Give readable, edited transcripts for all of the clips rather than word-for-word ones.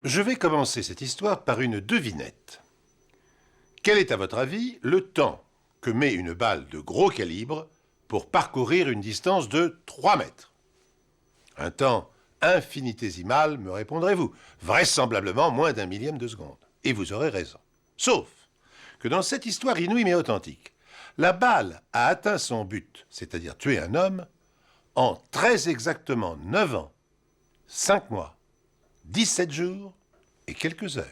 Je vais commencer cette histoire par une devinette. Quel est, à votre avis, le temps que met une balle de gros calibre pour parcourir une distance de 3 mètres? Un temps infinitésimal, me répondrez-vous. Vraisemblablement moins d'un millième de seconde. Et vous aurez raison. Sauf que dans cette histoire inouïe mais authentique, la balle a atteint son but, c'est-à-dire tuer un homme, en très exactement 9 ans, 5 mois, 17 jours et quelques heures.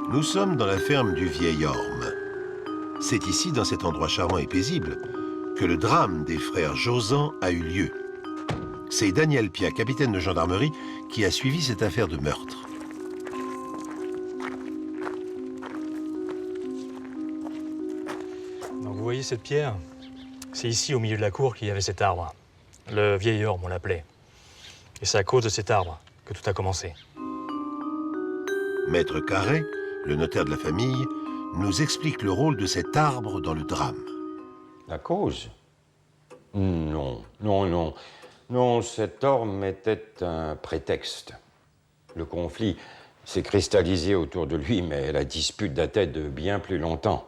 Nous sommes dans la ferme du Vieil Orme. C'est ici, dans cet endroit charmant et paisible, que le drame des frères Jausan a eu lieu. C'est Daniel Pia, capitaine de gendarmerie, qui a suivi cette affaire de meurtre. Donc vous voyez cette pierre? C'est ici, au milieu de la cour, qu'il y avait cet arbre. Le Vieil Orme, on l'appelait. Et c'est à cause de cet arbre que tout a commencé. Maître Carré, le notaire de la famille, nous explique le rôle de cet arbre dans le drame. La cause? Non, non, non. Non, cet orme était un prétexte. Le conflit s'est cristallisé autour de lui, mais la dispute datait de bien plus longtemps.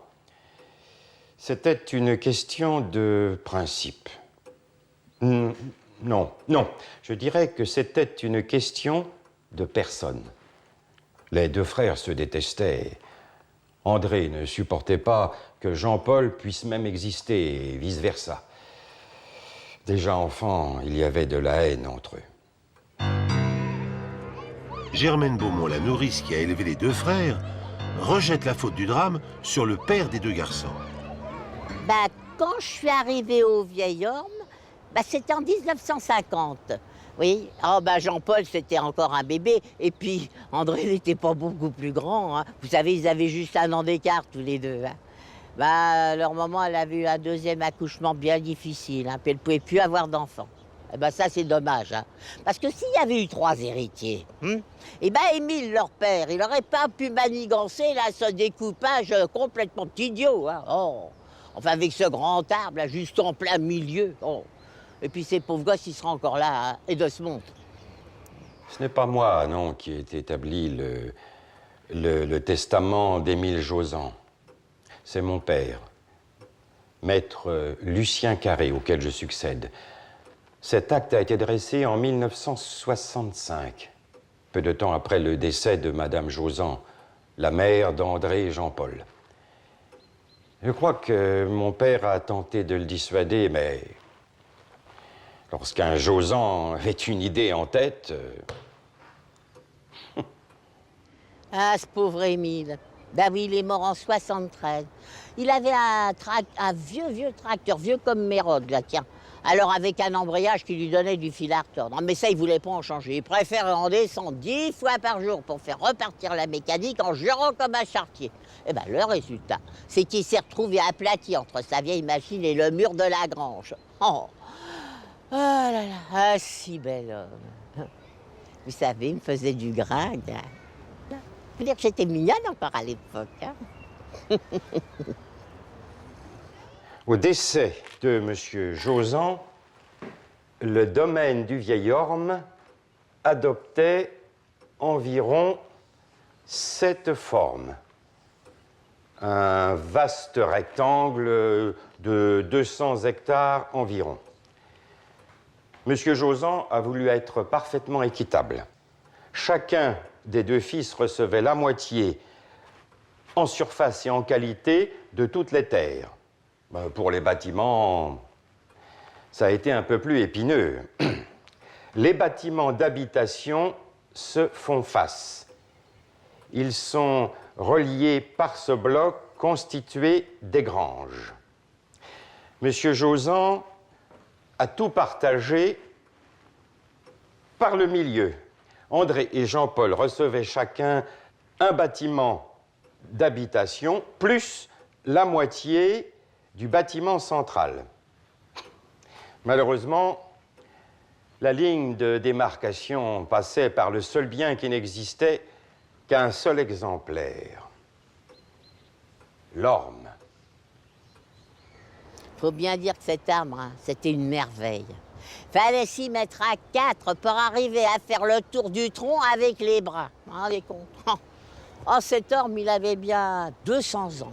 C'était une question de principe. Non, non. Je dirais que c'était une question de personne. Les deux frères se détestaient. André ne supportait pas que Jean-Paul puisse même exister, et vice-versa. Déjà enfant, il y avait de la haine entre eux. Germaine Beaumont, la nourrice qui a élevé les deux frères, rejette la faute du drame sur le père des deux garçons. Quand je suis arrivée au Vieil Orme, c'était en 1950. Oui, Jean-Paul, c'était encore un bébé. Et puis, André n'était pas beaucoup plus grand. Hein. Vous savez, ils avaient juste 1 an d'écart, tous les deux. Hein. Leur maman, elle avait eu un deuxième accouchement bien difficile. Hein, puis elle ne pouvait plus avoir d'enfants. Ça, c'est dommage. Hein. Parce que s'il y avait eu 3 héritiers, Émile, leur père, il n'aurait pas pu manigancer là, ce découpage complètement idiot. Hein. Oh. Enfin, avec ce grand arbre, là, juste en plein milieu. Oh. Et puis ces pauvres gosses, ils seront encore là, hein, et de ce monde. Ce n'est pas moi, non, qui ai établi le testament d'Émile Jausan. C'est mon père, maître Lucien Carré, auquel je succède. Cet acte a été dressé en 1965, peu de temps après le décès de Madame Jausan, la mère d'André et Jean-Paul. Je crois que mon père a tenté de le dissuader, mais lorsqu'un Jausan avait une idée en tête... Ce pauvre Émile. Oui, il est mort en 73. Il avait un vieux tracteur, vieux comme Mérode, là, tiens. Alors, avec un embrayage qui lui donnait du fil à retordre. Non, mais ça, il ne voulait pas en changer. Il préférait en descendre 10 fois par jour pour faire repartir la mécanique en jurant comme un charretier. Le résultat, c'est qu'il s'est retrouvé aplati entre sa vieille machine et le mur de la grange. Oh là là, si bel homme. Vous savez, il me faisait du grain. Faut dire que j'étais mignonne encore à l'époque. Hein? Au décès de M. Jausan, le domaine du Vieil Orme adoptait environ cette forme. Un vaste rectangle de 200 hectares environ. M. Jausan a voulu être parfaitement équitable. Chacun des deux fils recevait la moitié en surface et en qualité de toutes les terres. Pour les bâtiments, ça a été un peu plus épineux. Les bâtiments d'habitation se font face. Ils sont reliés par ce bloc constitué des granges. M. Jausan a tout partagé par le milieu. André et Jean-Paul recevaient chacun un bâtiment d'habitation plus la moitié du bâtiment central. Malheureusement, la ligne de démarcation passait par le seul bien qui n'existait qu'un seul exemplaire, l'orme. Faut bien dire que cet arbre, hein, c'était une merveille. Fallait s'y mettre à 4 pour arriver à faire le tour du tronc avec les bras. Vous vous rendez compte? Oh, cet orme, il avait bien 200 ans.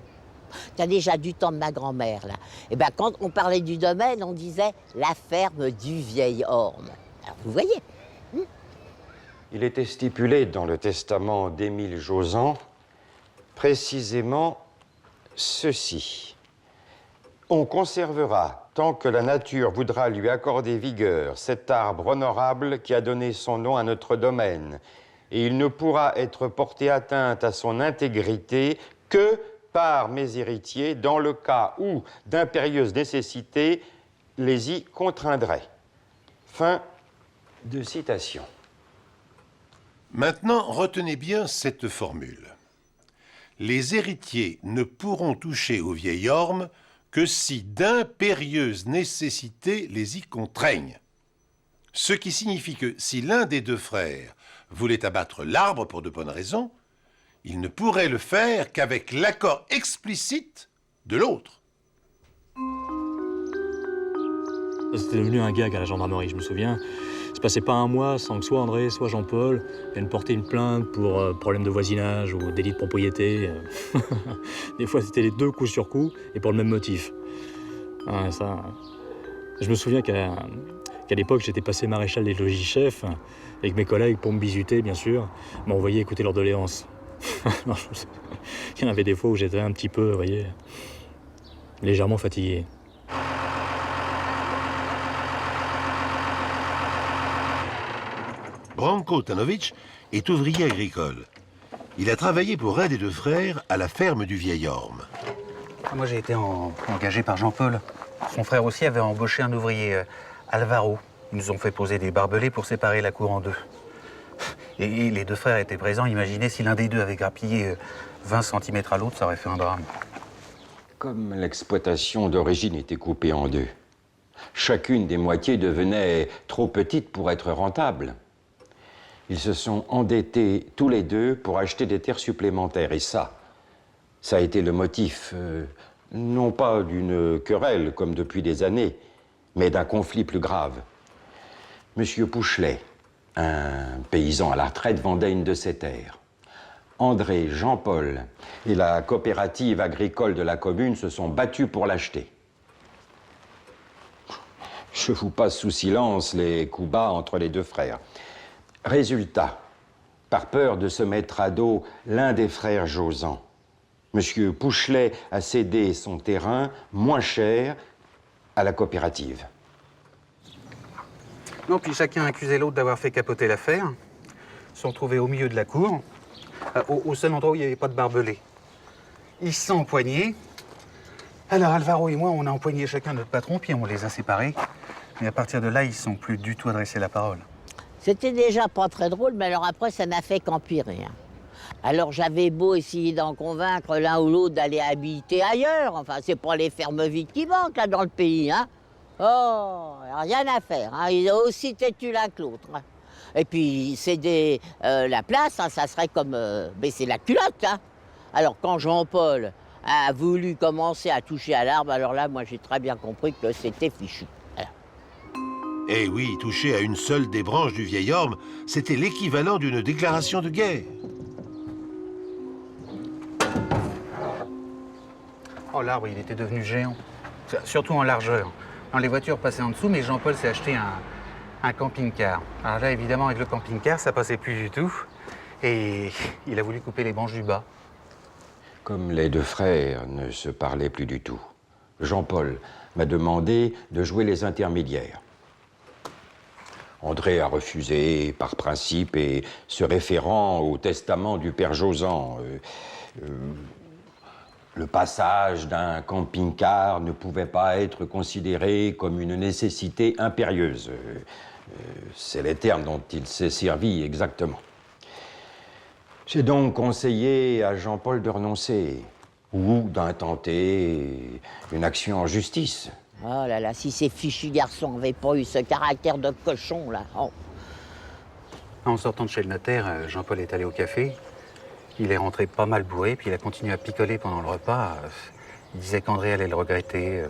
T'as déjà du temps de ma grand-mère, là. Et bien, quand on parlait du domaine, on disait la ferme du vieil orme. Alors, vous voyez? Il était stipulé dans le testament d'Émile Jausan précisément ceci. On conservera, tant que la nature voudra lui accorder vigueur, cet arbre honorable qui a donné son nom à notre domaine, et il ne pourra être porté atteinte à son intégrité que par mes héritiers, dans le cas où, d'impérieuse nécessité, les y contraindraient. Fin de citation. Maintenant, retenez bien cette formule. Les héritiers ne pourront toucher au vieil orme que si d'impérieuses nécessités les y contraignent. Ce qui signifie que si l'un des deux frères voulait abattre l'arbre pour de bonnes raisons, il ne pourrait le faire qu'avec l'accord explicite de l'autre. C'était devenu un gag à la gendarmerie, je me souviens. Il se passait pas un mois sans que soit André, soit Jean-Paul viennent porter une plainte pour problème de voisinage ou délit de propriété. Des fois, c'était les deux coup sur coup et pour le même motif. Ah, ça... Je me souviens qu'à l'époque, j'étais passé maréchal des logis-chefs et que mes collègues, pour me bisuter, bien sûr, m'envoyaient écouter leurs doléances. Il y en avait des fois où j'étais un petit peu, vous voyez, légèrement fatigué. Branko Tanovic est ouvrier agricole. Il a travaillé pour un des deux frères à la ferme du vieil orme. Moi, j'ai été engagé par Jean-Paul. Son frère aussi avait embauché un ouvrier, Alvaro. Ils nous ont fait poser des barbelés pour séparer la cour en deux. Et les deux frères étaient présents. Imaginez si l'un des deux avait grappillé 20 cm à l'autre, ça aurait fait un drame. Comme l'exploitation d'origine était coupée en deux, chacune des moitiés devenait trop petite pour être rentable. Ils se sont endettés tous les deux pour acheter des terres supplémentaires. Et ça a été le motif, non pas d'une querelle comme depuis des années, mais d'un conflit plus grave. Monsieur Pouchelet, un paysan à la retraite, vendait une de ses terres. André, Jean-Paul et la coopérative agricole de la commune se sont battus pour l'acheter. Je vous passe sous silence les coups bas entre les deux frères. Résultat, par peur de se mettre à dos l'un des frères Jausan, Monsieur Pouchelet a cédé son terrain moins cher à la coopérative. Non, puis chacun accusait l'autre d'avoir fait capoter l'affaire. Ils se sont retrouvés au milieu de la cour, au seul endroit où il n'y avait pas de barbelés. Ils se sont empoignés. Alors Alvaro et moi, on a empoigné chacun notre patron, puis on les a séparés. Mais à partir de là, ils ne sont plus du tout adressé la parole. C'était déjà pas très drôle, mais alors après, ça n'a fait qu'empirer. Hein. Alors j'avais beau essayer d'en convaincre l'un ou l'autre d'aller habiter ailleurs. Enfin, c'est pas les fermes vides qui manquent, là, dans le pays, hein. Oh, rien à faire, hein. Ils ont aussi têtu l'un que l'autre. Hein. Et puis, céder la place, hein, ça serait comme baisser la culotte, hein. Alors, quand Jean-Paul a voulu commencer à toucher à l'arbre, alors là, moi, j'ai très bien compris que c'était fichu. Eh oui, toucher à une seule des branches du vieil orme, c'était l'équivalent d'une déclaration de guerre. Oh, l'arbre, il était devenu géant. Surtout en largeur. Non, les voitures passaient en dessous, mais Jean-Paul s'est acheté un camping-car. Alors là, évidemment, avec le camping-car, ça passait plus du tout. Et il a voulu couper les branches du bas. Comme les deux frères ne se parlaient plus du tout, Jean-Paul m'a demandé de jouer les intermédiaires. André a refusé par principe et se référant au testament du père Jausan. Le passage d'un camping-car ne pouvait pas être considéré comme une nécessité impérieuse. C'est les termes dont il s'est servi exactement. J'ai donc conseillé à Jean-Paul de renoncer ou d'intenter une action en justice. Oh là là, si ces fichus garçons n'avaient pas eu ce caractère de cochon, là. Oh. En sortant de chez le notaire, Jean-Paul est allé au café. Il est rentré pas mal bourré, puis il a continué à picoler pendant le repas. Il disait qu'André allait le regretter.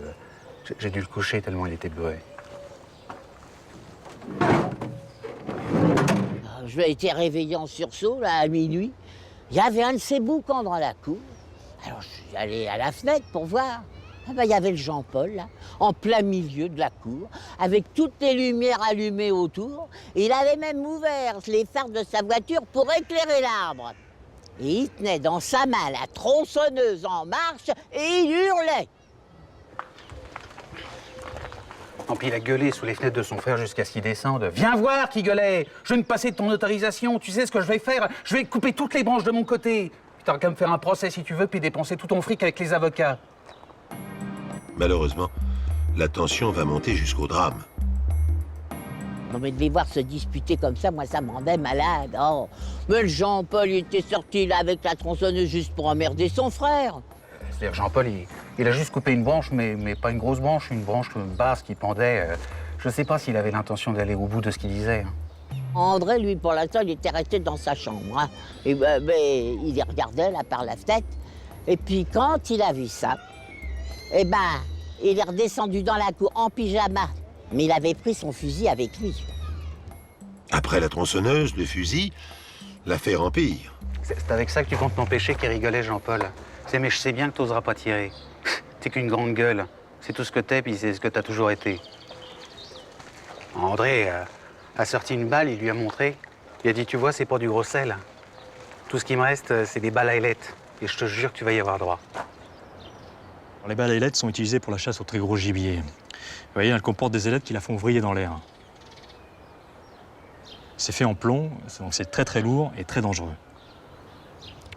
J'ai dû le coucher tellement il était bourré. Je l'ai été réveillé en sursaut, là, à minuit. Il y avait un de ces boucans dans la cour. Alors, je suis allé à la fenêtre pour voir. Ah ben, il y avait le Jean-Paul, là, en plein milieu de la cour, avec toutes les lumières allumées autour. Et il avait même ouvert les phares de sa voiture pour éclairer l'arbre. Et il tenait dans sa main la tronçonneuse en marche et il hurlait. Et puis il a gueulé sous les fenêtres de son frère jusqu'à ce qu'il descende. « Viens voir qui gueulait! Je viens de passer de ton autorisation, tu sais ce que je vais faire? Je vais couper toutes les branches de mon côté. Tu t'auras qu'à me faire un procès si tu veux, puis dépenser tout ton fric avec les avocats. » Malheureusement, la tension va monter jusqu'au drame. Non mais de les voir se disputer comme ça, moi ça me rendait malade. Oh. Mais le Jean-Paul, il était sorti là avec la tronçonneuse juste pour emmerder son frère. C'est-à-dire Jean-Paul, il a juste coupé une branche, mais pas une grosse branche, une branche basse qui pendait. Je sais pas s'il avait l'intention d'aller au bout de ce qu'il disait. André, lui, pour l'instant, il était resté dans sa chambre. Hein. Et il les regardait là par la fenêtre. Et puis quand il a vu ça, eh ben, il est redescendu dans la cour en pyjama. Mais il avait pris son fusil avec lui. Après la tronçonneuse, le fusil, l'affaire empire. C'est avec ça que tu comptes m'empêcher qu'il rigolait, Jean-Paul. Mais je sais bien que t'oseras pas tirer. T'es qu'une grande gueule. C'est tout ce que t'es, puis c'est ce que t'as toujours été. André a sorti une balle, il lui a montré. Il a dit, tu vois, c'est pas du gros sel. Tout ce qui me reste, c'est des balles à ailettes. Et je te jure que tu vas y avoir droit. Les balles à ailettes sont utilisées pour la chasse au très gros gibier. Vous voyez, elles comportent des ailettes qui la font vriller dans l'air. C'est fait en plomb, donc c'est très très lourd et très dangereux.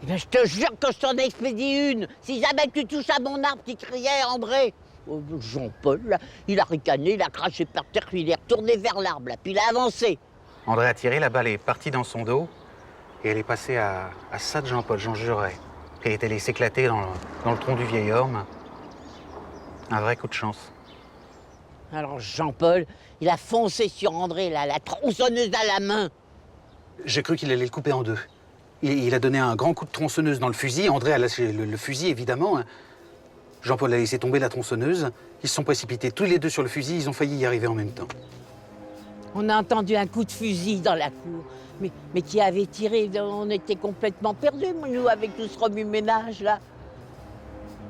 Ben, je te jure que je t'en expédie une. Si jamais tu touches à mon arbre, qui criait André. Oh, Jean-Paul, là, il a ricané, il a craché par terre, puis il est retourné vers l'arbre, là, puis il a avancé. André a tiré, la balle est partie dans son dos, et elle est passée à ça de Jean-Paul, j'en jurerais. Elle est allée s'éclater dans le tronc du vieil homme. Un vrai coup de chance. Alors Jean-Paul, il a foncé sur André, là, la tronçonneuse à la main. J'ai cru qu'il allait le couper en deux. Il a donné un grand coup de tronçonneuse dans le fusil. André a lâché le fusil, évidemment. Jean-Paul a laissé tomber la tronçonneuse. Ils se sont précipités tous les deux sur le fusil. Ils ont failli y arriver en même temps. On a entendu un coup de fusil dans la cour. Mais qui avait tiré? On était complètement perdus, nous, avec tout ce remue-ménage, là.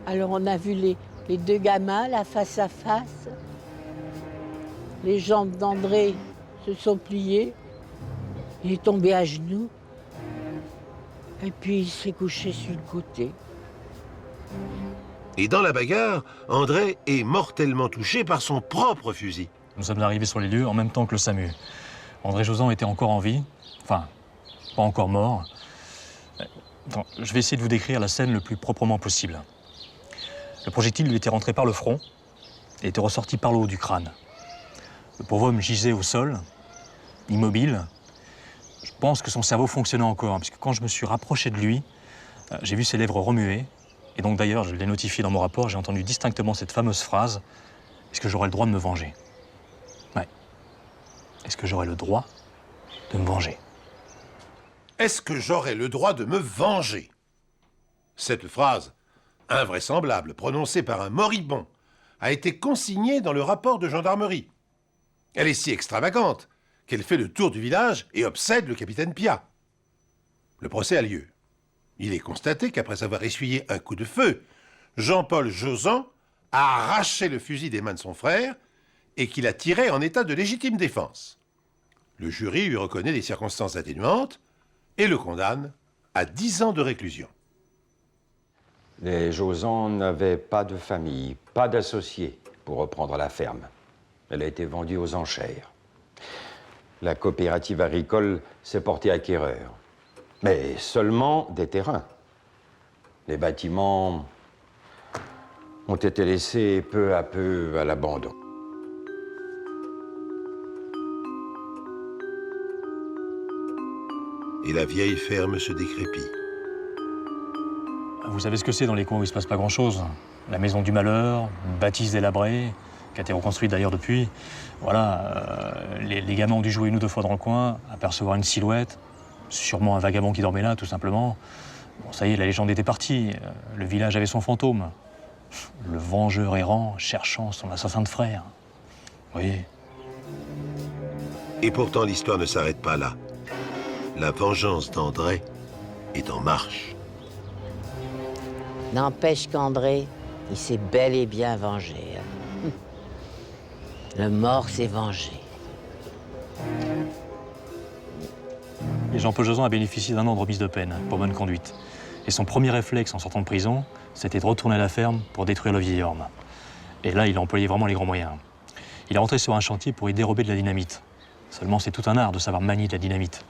Alors on a vu les deux gamins, là, face à face. Les jambes d'André se sont pliées. Il est tombé à genoux. Et puis il s'est couché sur le côté. Et dans la bagarre, André est mortellement touché par son propre fusil. Nous sommes arrivés sur les lieux en même temps que le SAMU. André Jausan était encore en vie, enfin, pas encore mort. Attends, je vais essayer de vous décrire la scène le plus proprement possible. Le projectile lui était rentré par le front et était ressorti par le haut du crâne. Le pauvre homme gisait au sol, immobile. Je pense que son cerveau fonctionnait encore, puisque quand je me suis rapproché de lui, j'ai vu ses lèvres remuer. Et donc d'ailleurs, je l'ai notifié dans mon rapport, j'ai entendu distinctement cette fameuse phrase « Est-ce que j'aurai le droit de me venger ?» Ouais. Est-ce que j'aurai le droit de me venger? Est-ce que j'aurai le droit de me venger? Cette phrase, invraisemblable, prononcée par un moribond, a été consignée dans le rapport de gendarmerie. Elle est si extravagante qu'elle fait le tour du village et obsède le capitaine Piat. Le procès a lieu. Il est constaté qu'après avoir essuyé un coup de feu, Jean-Paul Jausan a arraché le fusil des mains de son frère et qu'il a tiré en état de légitime défense. Le jury lui reconnaît des circonstances atténuantes et le condamne à 10 ans de réclusion. Les Jausan n'avaient pas de famille, pas d'associés pour reprendre la ferme. Elle a été vendue aux enchères. La coopérative agricole s'est portée acquéreur. Mais seulement des terrains. Les bâtiments ont été laissés peu à peu à l'abandon. Et la vieille ferme se décrépit. Vous savez ce que c'est dans les coins où il se passe pas grand-chose. La maison du malheur, une bâtisse délabrée, qui a été reconstruite d'ailleurs depuis. Voilà, les gamins ont dû jouer une ou deux fois dans le coin, apercevoir une silhouette, sûrement un vagabond qui dormait là, tout simplement. Bon, ça y est, la légende était partie. Le village avait son fantôme. Le vengeur errant cherchant son assassin de frère. Vous voyez? Et pourtant, l'histoire ne s'arrête pas là. La vengeance d'André est en marche. N'empêche qu'André, il s'est bel et bien vengé. Le mort s'est vengé. Et Jean-Paul Josan a bénéficié d'1 an de remise de peine pour bonne conduite. Et son premier réflexe en sortant de prison, c'était de retourner à la ferme pour détruire le vieil orme. Et là, il a employé vraiment les grands moyens. Il est rentré sur un chantier pour y dérober de la dynamite. Seulement, c'est tout un art de savoir manier de la dynamite.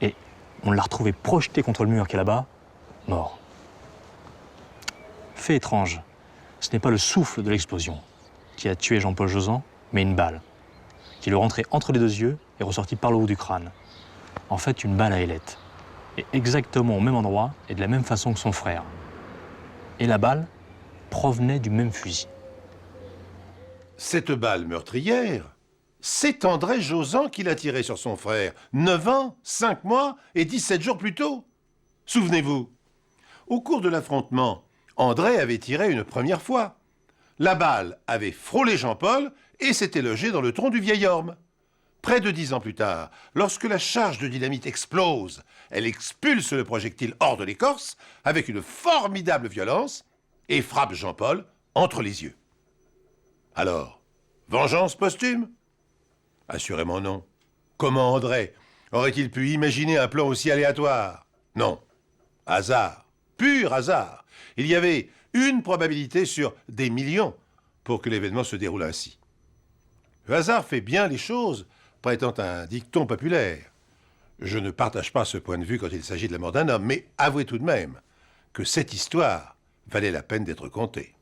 Et on l'a retrouvé projeté contre le mur qui est là-bas, mort. Fait étrange, ce n'est pas le souffle de l'explosion qui a tué Jean-Paul Josan, mais une balle, qui lui est rentrée entre les 2 yeux et ressortie par le haut du crâne. En fait, une balle à ailette. Et exactement au même endroit et de la même façon que son frère. Et la balle provenait du même fusil. Cette balle meurtrière, c'est André Josan qui l'a tirée sur son frère, 9 ans, 5 mois et 17 jours plus tôt. Souvenez-vous, au cours de l'affrontement, André avait tiré une première fois. La balle avait frôlé Jean-Paul et s'était logée dans le tronc du vieil orme. Près de 10 ans plus tard, lorsque la charge de dynamite explose, elle expulse le projectile hors de l'écorce avec une formidable violence et frappe Jean-Paul entre les yeux. Alors, vengeance posthume? Assurément non. Comment André aurait-il pu imaginer un plan aussi aléatoire? Non. Hasard. Pur hasard. Il y avait une probabilité sur des millions pour que l'événement se déroule ainsi. Le hasard fait bien les choses, prétend un dicton populaire. Je ne partage pas ce point de vue quand il s'agit de la mort d'un homme, mais avouez tout de même que cette histoire valait la peine d'être contée.